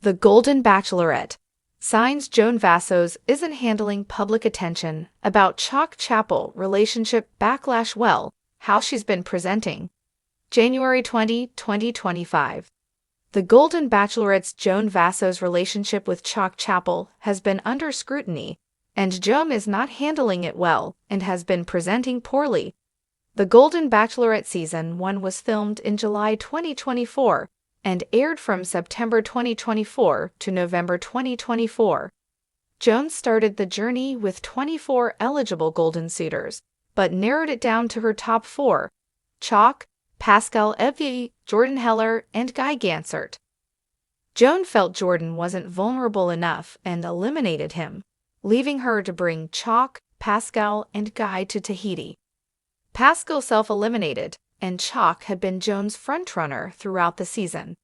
The Golden Bachelorette. Signs Joan Vassos isn't handling public attention about Chock Chapple relationship backlash well, how she's been presenting. January 20, 2025. The Golden Bachelorette's Joan Vassos' relationship with Chock Chapple has been under scrutiny, and Joan is not handling it well and has been presenting poorly. The Golden Bachelorette Season 1 was filmed in July 2024 and aired from September 2024 to November 2024. Joan started the journey with 24 eligible golden suitors, but narrowed it down to her top 4: Chock, Pascal Evie, Jordan Heller, and Guy Gansert. Joan felt Jordan wasn't vulnerable enough and eliminated him, leaving her to bring Chock, Pascal, and Guy to Tahiti. Pascal self-eliminated, and Chock had been Joan's frontrunner throughout the season.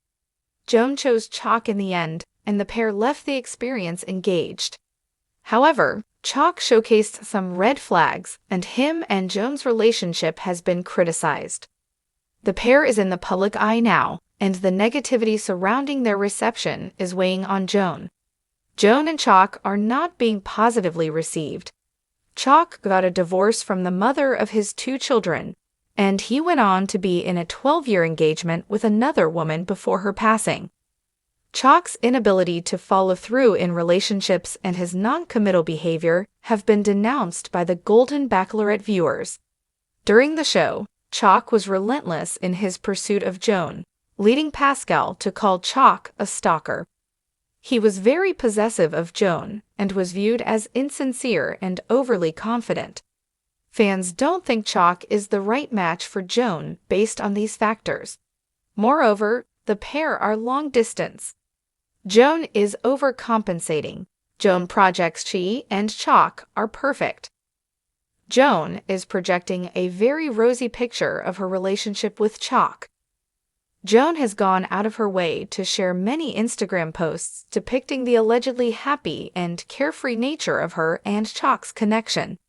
Joan chose Chock in the end, and the pair left the experience engaged. However, Chock showcased some red flags, and him and Joan's relationship has been criticized. The pair is in the public eye now, and the negativity surrounding their reception is weighing on Joan. Joan and Chock are not being positively received. Chock got a divorce from the mother of his 2 children, and he went on to be in a 12-year engagement with another woman before her passing. Chock's inability to follow through in relationships and his non-committal behavior have been denounced by the Golden Bachelorette viewers. During the show, Chock was relentless in his pursuit of Joan, leading Pascal to call Chock a stalker. He was very possessive of Joan and was viewed as insincere and overly confident. Fans don't think Chock is the right match for Joan based on these factors. Moreover, the pair are long distance. Joan is overcompensating. Joan projects she and Chock are perfect. Joan is projecting a very rosy picture of her relationship with Chock. Joan has gone out of her way to share many Instagram posts depicting the allegedly happy and carefree nature of her and Chock's connection.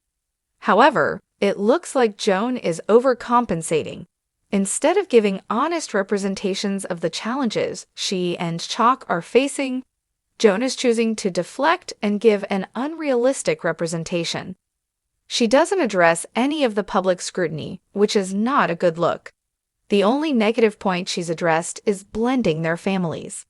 However, it looks like Joan is overcompensating. Instead of giving honest representations of the challenges she and Chock are facing, Joan is choosing to deflect and give an unrealistic representation. She doesn't address any of the public scrutiny, which is not a good look. The only negative point she's addressed is blending their families.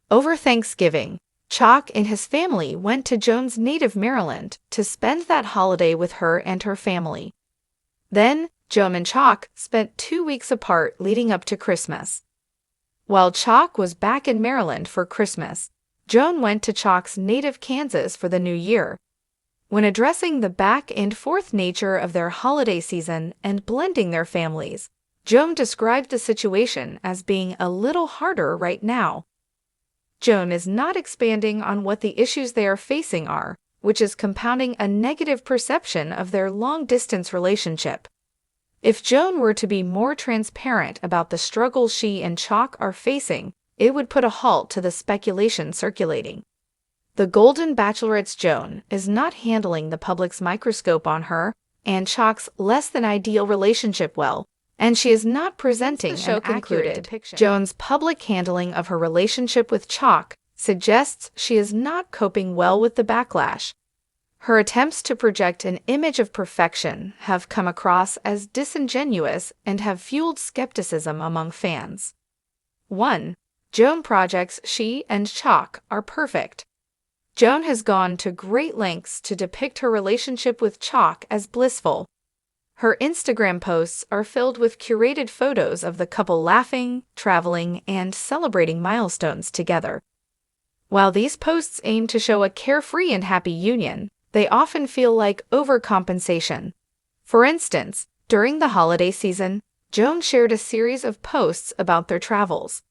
Over Thanksgiving, Chock and his family went to Joan's native Maryland to spend that holiday with her and her family. Then, Joan and Chock spent 2 weeks apart leading up to Christmas. While Chock was back in Maryland for Christmas, Joan went to Chock's native Kansas for the New Year. When addressing the back and forth nature of their holiday season and blending their families, Joan described the situation as being a little harder right now. Joan is not expanding on what the issues they are facing are, which is compounding a negative perception of their long-distance relationship. If Joan were to be more transparent about the struggles she and Chock are facing, it would put a halt to the speculation circulating. The Golden Bachelorette's Joan is not handling the public's microscope on her and Chock's less-than-ideal relationship well, and she is not presenting an accurate depiction. Joan's public handling of her relationship with Chock suggests she is not coping well with the backlash. Her attempts to project an image of perfection have come across as disingenuous and have fueled skepticism among fans. 1. Joan projects she and Chock are perfect. Joan has gone to great lengths to depict her relationship with Chock as blissful. Her Instagram posts are filled with curated photos of the couple laughing, traveling, and celebrating milestones together. While these posts aim to show a carefree and happy union, they often feel like overcompensation. For instance, during the holiday season, Joan shared a series of posts about their travels.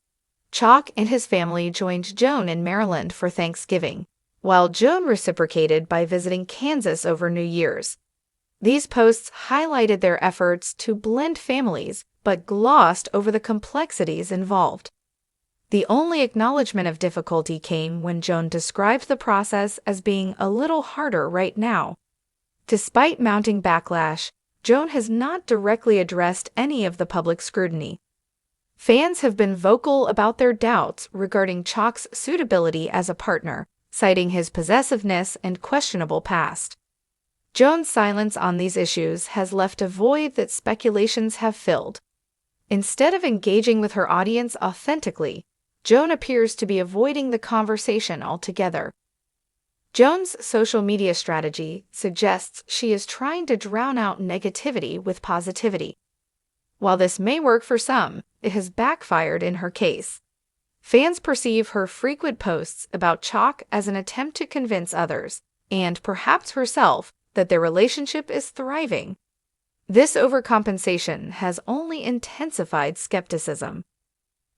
Chock and his family joined Joan in Maryland for Thanksgiving, while Joan reciprocated by visiting Kansas over New Year's. These posts highlighted their efforts to blend families, but glossed over the complexities involved. The only acknowledgement of difficulty came when Joan described the process as being a little harder right now. Despite mounting backlash, Joan has not directly addressed any of the public scrutiny. Fans have been vocal about their doubts regarding Chock's suitability as a partner, citing his possessiveness and questionable past. Joan's silence on these issues has left a void that speculations have filled. Instead of engaging with her audience authentically, Joan appears to be avoiding the conversation altogether. Joan's social media strategy suggests she is trying to drown out negativity with positivity. While this may work for some, it has backfired in her case. Fans perceive her frequent posts about Chock as an attempt to convince others, and perhaps herself, that their relationship is thriving. This overcompensation has only intensified skepticism.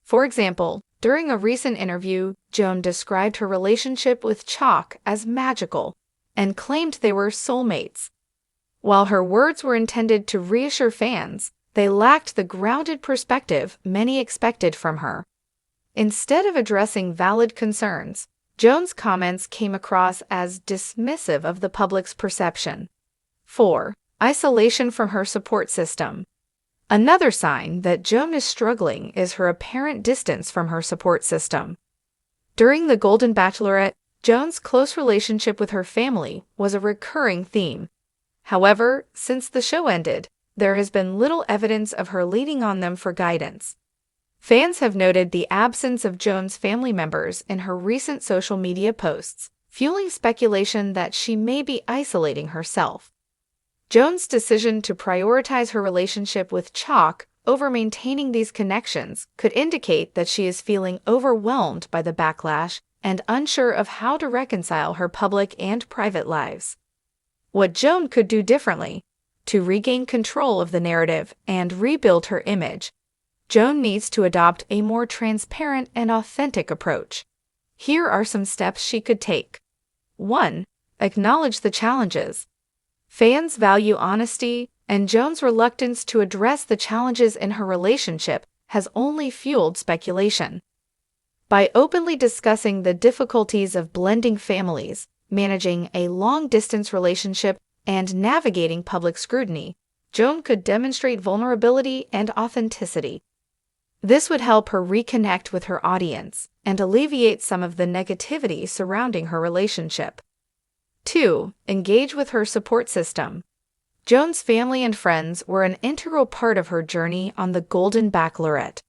For example, during a recent interview, Joan described her relationship with Chock as magical and claimed they were soulmates. While her words were intended to reassure fans, they lacked the grounded perspective many expected from her. Instead of addressing valid concerns, Joan's comments came across as dismissive of the public's perception. 4. Isolation from her support system. Another sign that Joan is struggling is her apparent distance from her support system. During the Golden Bachelorette, Joan's close relationship with her family was a recurring theme. However, since the show ended, there has been little evidence of her leaning on them for guidance. Fans have noted the absence of Joan's family members in her recent social media posts, fueling speculation that she may be isolating herself. Joan's decision to prioritize her relationship with Chock over maintaining these connections could indicate that she is feeling overwhelmed by the backlash and unsure of how to reconcile her public and private lives. What Joan could do differently to regain control of the narrative and rebuild her image, Joan needs to adopt a more transparent and authentic approach. Here are some steps she could take. 1. Acknowledge the challenges. Fans value honesty, and Joan's reluctance to address the challenges in her relationship has only fueled speculation. By openly discussing the difficulties of blending families, managing a long-distance relationship, and navigating public scrutiny, Joan could demonstrate vulnerability and authenticity. This would help her reconnect with her audience and alleviate some of the negativity surrounding her relationship. 2. Engage with her support system. Joan's family and friends were an integral part of her journey on the Golden Bachelorette.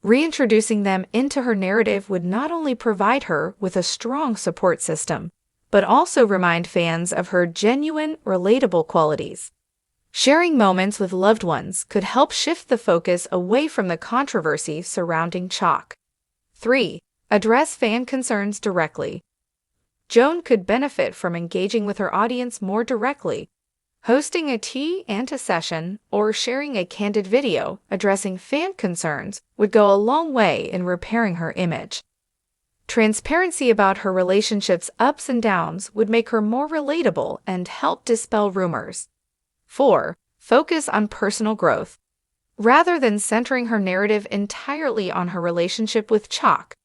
Reintroducing them into her narrative would not only provide her with a strong support system, but also remind fans of her genuine, relatable qualities. Sharing moments with loved ones could help shift the focus away from the controversy surrounding Chock. 3. Address fan concerns directly. Joan could benefit from engaging with her audience more directly. Hosting a tea-and-a session or sharing a candid video addressing fan concerns would go a long way in repairing her image. Transparency about her relationship's ups and downs would make her more relatable and help dispel rumors. 4. Focus on personal growth. Rather than centering her narrative entirely on her relationship with Chock,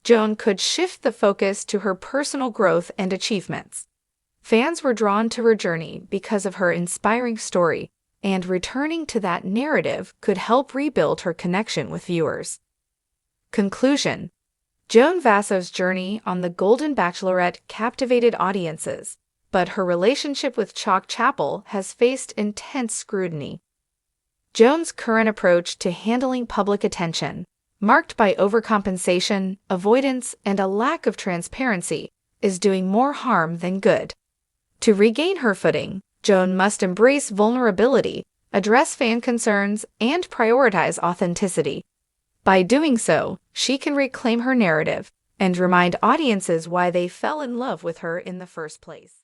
Joan could shift the focus to her personal growth and achievements. Fans were drawn to her journey because of her inspiring story, and returning to that narrative could help rebuild her connection with viewers. Conclusion. Joan Vassos' journey on the Golden Bachelorette captivated audiences, but her relationship with Chock Chapple has faced intense scrutiny. Joan's current approach to handling public attention, marked by overcompensation, avoidance, and a lack of transparency, is doing more harm than good. To regain her footing, Joan must embrace vulnerability, address fan concerns, and prioritize authenticity. By doing so, she can reclaim her narrative and remind audiences why they fell in love with her in the first place.